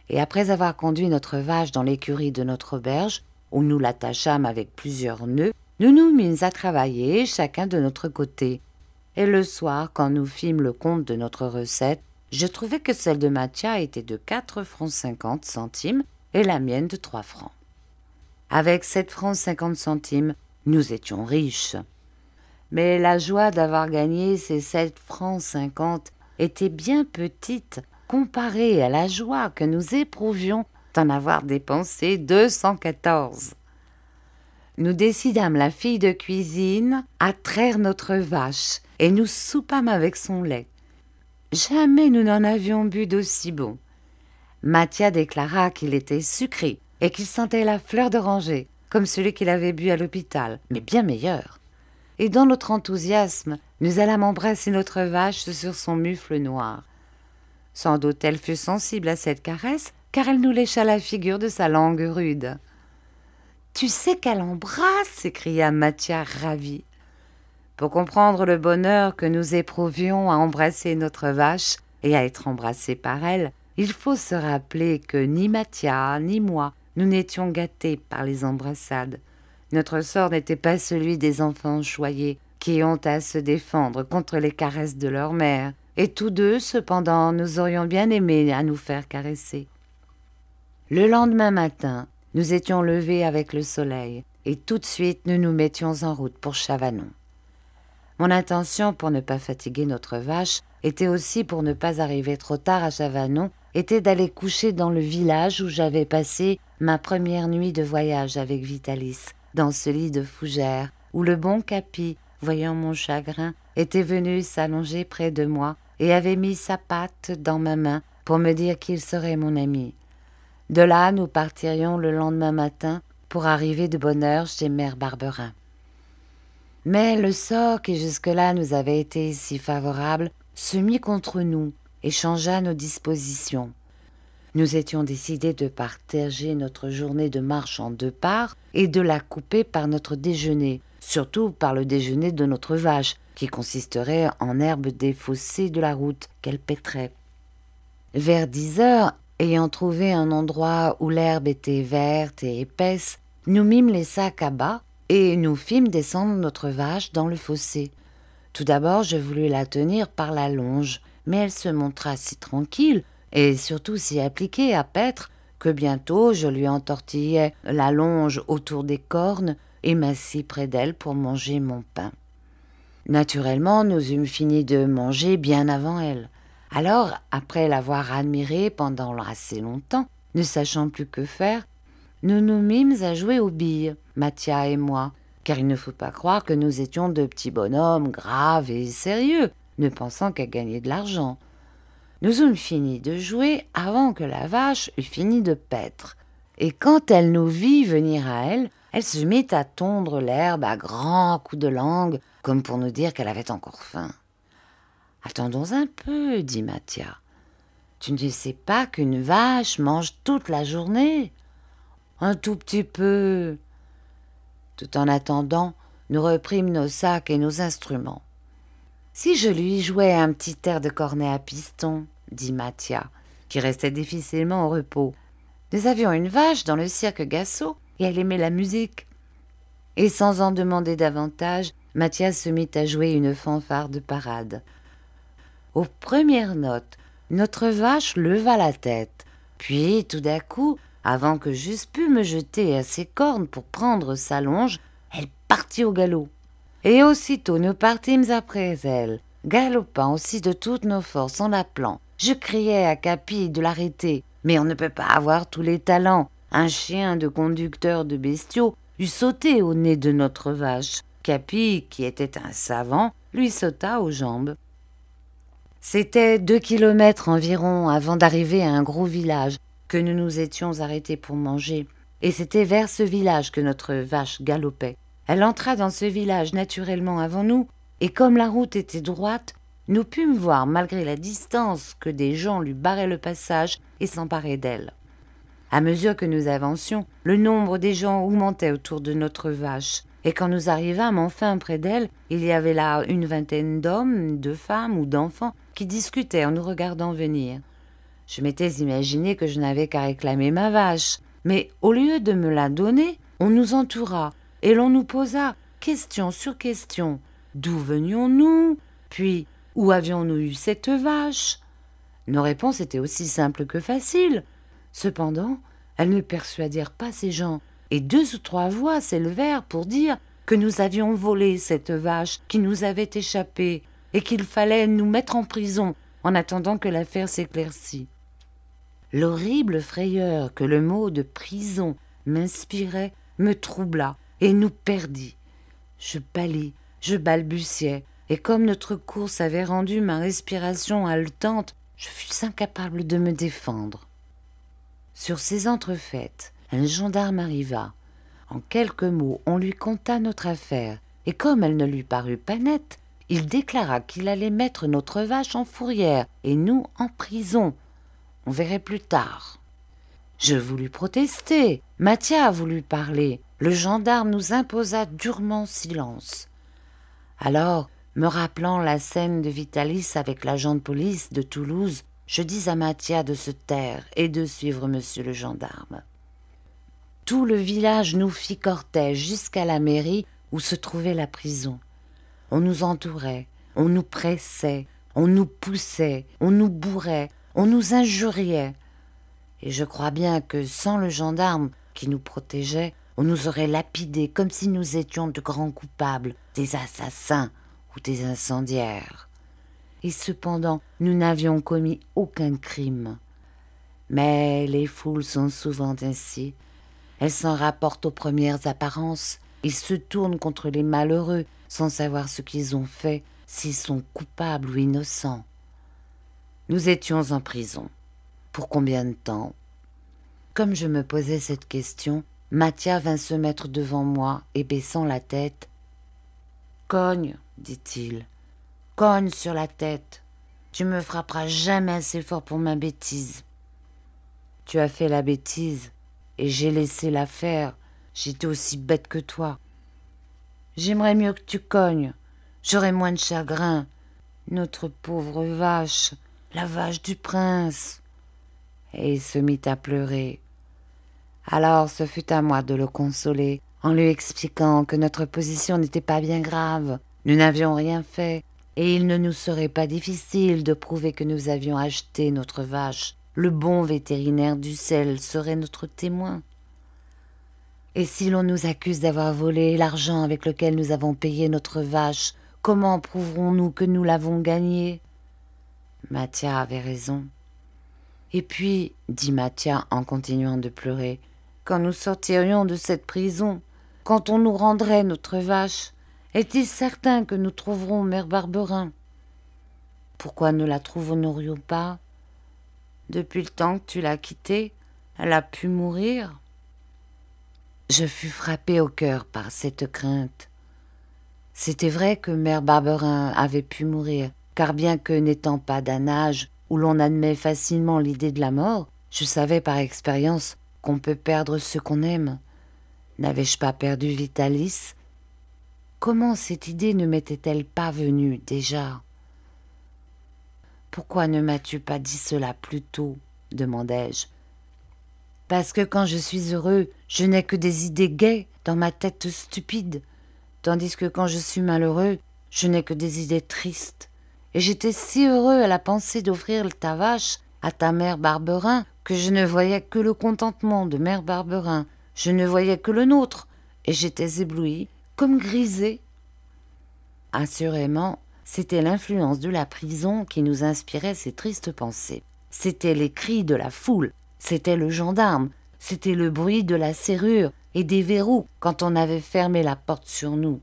et après avoir conduit notre vache dans l'écurie de notre auberge, où nous l'attachâmes avec plusieurs nœuds, nous nous mîmes à travailler, chacun de notre côté. Et le soir, quand nous fîmes le compte de notre recette, je trouvai que celle de Mathia était de 4,50 francs et la mienne de 3 francs. Avec 7,50 francs, nous étions riches. Mais la joie d'avoir gagné ces 7,50 francs était bien petite comparée à la joie que nous éprouvions d'en avoir dépensé 214. Nous décidâmes la fille de cuisine à traire notre vache et nous soupâmes avec son lait. Jamais nous n'en avions bu d'aussi bon. Mathia déclara qu'il était sucré et qu'il sentait la fleur d'oranger, comme celui qu'il avait bu à l'hôpital, mais bien meilleur. Et dans notre enthousiasme, nous allâmes embrasser notre vache sur son mufle noir. Sans doute elle fut sensible à cette caresse, car elle nous lécha la figure de sa langue rude. « Tu sais qu'elle embrasse !» s'écria Mathia ravi. Pour comprendre le bonheur que nous éprouvions à embrasser notre vache et à être embrassés par elle, il faut se rappeler que ni Mathia ni moi, nous n'étions gâtés par les embrassades. Notre sort n'était pas celui des enfants choyés qui ont à se défendre contre les caresses de leur mère, et tous deux, cependant, nous aurions bien aimé à nous faire caresser. Le lendemain matin, nous étions levés avec le soleil, et tout de suite nous nous mettions en route pour Chavanon. Mon intention, pour ne pas fatiguer notre vache, était aussi pour ne pas arriver trop tard à Chavanon, était d'aller coucher dans le village où j'avais passé ma première nuit de voyage avec Vitalis, dans ce lit de fougères, où le bon Capi, voyant mon chagrin, était venu s'allonger près de moi et avait mis sa patte dans ma main pour me dire qu'il serait mon ami. De là, nous partirions le lendemain matin pour arriver de bonne heure chez Mère Barberin. Mais le sort qui jusque-là nous avait été si favorable se mit contre nous et changea nos dispositions. Nous étions décidés de partager notre journée de marche en 2 parts et de la couper par notre déjeuner, surtout par le déjeuner de notre vache, qui consisterait en herbe des fossés de la route qu'elle paîtrait. Vers 10 heures, ayant trouvé un endroit où l'herbe était verte et épaisse, nous mîmes les sacs à bas et nous fîmes descendre notre vache dans le fossé. Tout d'abord, je voulus la tenir par la longe, mais elle se montra si tranquille et surtout si appliquée à paître que bientôt je lui entortillai la longe autour des cornes et m'assis près d'elle pour manger mon pain. Naturellement, nous eûmes fini de manger bien avant elle. Alors, après l'avoir admirée pendant assez longtemps, ne sachant plus que faire, nous nous mîmes à jouer aux billes, Mathia et moi, car il ne faut pas croire que nous étions de petits bonhommes graves et sérieux, ne pensant qu'à gagner de l'argent. Nous eûmes fini de jouer avant que la vache eût fini de paître, et quand elle nous vit venir à elle, elle se mit à tondre l'herbe à grands coups de langue, comme pour nous dire qu'elle avait encore faim. « Attendons un peu, dit Mathia. Tu ne sais pas qu'une vache mange toute la journée ? Un tout petit peu. » Tout en attendant, nous reprîmes nos sacs et nos instruments. « Si je lui jouais un petit air de cornet à piston, dit Mathia, qui restait difficilement au repos. Nous avions une vache dans le cirque Gassot et elle aimait la musique. » Et sans en demander davantage, Mathia se mit à jouer une fanfare de parade. Aux premières notes, notre vache leva la tête, puis tout d'un coup, avant que j'eusse pu me jeter à ses cornes pour prendre sa longe, elle partit au galop. Et aussitôt nous partîmes après elle, galopant aussi de toutes nos forces en l'appelant. Je criai à Capi de l'arrêter, mais on ne peut pas avoir tous les talents. Un chien de conducteur de bestiaux eût sauté au nez de notre vache. Capi, qui était un savant, lui sauta aux jambes. C'était 2 kilomètres environ avant d'arriver à un gros village que nous nous étions arrêtés pour manger, et c'était vers ce village que notre vache galopait. Elle entra dans ce village naturellement avant nous, et comme la route était droite, nous pûmes voir, malgré la distance, que des gens lui barraient le passage et s'emparaient d'elle. À mesure que nous avancions, le nombre des gens augmentait autour de notre vache, et quand nous arrivâmes enfin près d'elle, il y avait là une vingtaine d'hommes, de femmes ou d'enfants qui discutaient en nous regardant venir. Je m'étais imaginé que je n'avais qu'à réclamer ma vache. Mais au lieu de me la donner, on nous entoura et l'on nous posa question sur question. D'où venions-nous? Puis, où avions-nous eu cette vache? Nos réponses étaient aussi simples que faciles. Cependant, elles ne persuadèrent pas ces gens, et 2 ou 3 voix s'élevèrent pour dire que nous avions volé cette vache qui nous avait échappé, et qu'il fallait nous mettre en prison en attendant que l'affaire s'éclaircît. L'horrible frayeur que le mot de prison m'inspirait me troubla et nous perdit. Je pâlis, je balbutiais, et comme notre course avait rendu ma respiration haletante, je fus incapable de me défendre. Sur ces entrefaites, un gendarme arriva. En quelques mots, on lui conta notre affaire, et comme elle ne lui parut pas nette, il déclara qu'il allait mettre notre vache en fourrière et nous en prison. On verrait plus tard. Je voulus protester. Mathia voulut parler. Le gendarme nous imposa durement silence. Alors, me rappelant la scène de Vitalis avec l'agent de police de Toulouse, je dis à Mathia de se taire et de suivre monsieur le gendarme. Tout le village nous fit cortège jusqu'à la mairie où se trouvait la prison. On nous entourait, on nous pressait, on nous poussait, on nous bourrait, on nous injuriait. Et je crois bien que sans le gendarme qui nous protégeait, on nous aurait lapidés comme si nous étions de grands coupables, des assassins ou des incendiaires. Et cependant, nous n'avions commis aucun crime. Mais les foules sont souvent ainsi. Elles s'en rapportent aux premières apparences. Ils se tournent contre les malheureux sans savoir ce qu'ils ont fait, s'ils sont coupables ou innocents. Nous étions en prison. Pour combien de temps? Comme je me posais cette question, Mathia vint se mettre devant moi et baissant la tête. « Cogne, dit-il, cogne sur la tête. Tu me frapperas jamais assez fort pour ma bêtise. Tu as fait la bêtise et j'ai laissé la faire. J'étais aussi bête que toi. J'aimerais mieux que tu cognes. J'aurais moins de chagrin. Notre pauvre vache, la vache du prince. » Et il se mit à pleurer. Alors ce fut à moi de le consoler, en lui expliquant que notre position n'était pas bien grave. Nous n'avions rien fait, et il ne nous serait pas difficile de prouver que nous avions acheté notre vache. Le bon vétérinaire d'Ussel serait notre témoin. Et si l'on nous accuse d'avoir volé l'argent avec lequel nous avons payé notre vache, comment prouverons-nous que nous l'avons gagnée? Mathia avait raison. Et puis, dit Mathia en continuant de pleurer, quand nous sortirions de cette prison, quand on nous rendrait notre vache, est-il certain que nous trouverons Mère Barberin? Pourquoi ne la trouverions pas? Depuis le temps que tu l'as quittée, elle a pu mourir. Je fus frappée au cœur par cette crainte. C'était vrai que Mère Barberin avait pu mourir, car bien que n'étant pas d'un âge où l'on admet facilement l'idée de la mort, je savais par expérience qu'on peut perdre ce qu'on aime. N'avais-je pas perdu Vitalis? Comment cette idée ne m'était-elle pas venue déjà? Pourquoi ne m'as-tu pas dit cela plus tôt? Demandai-je. Parce que quand je suis heureux, je n'ai que des idées gaies dans ma tête stupide, tandis que quand je suis malheureux, je n'ai que des idées tristes. Et j'étais si heureux à la pensée d'offrir ta vache à ta mère Barberin que je ne voyais que le contentement de mère Barberin. Je ne voyais que le nôtre, et j'étais ébloui, comme grisé. Assurément, c'était l'influence de la prison qui nous inspirait ces tristes pensées. C'étaient les cris de la foule, c'était le gendarme, c'était le bruit de la serrure et des verrous quand on avait fermé la porte sur nous.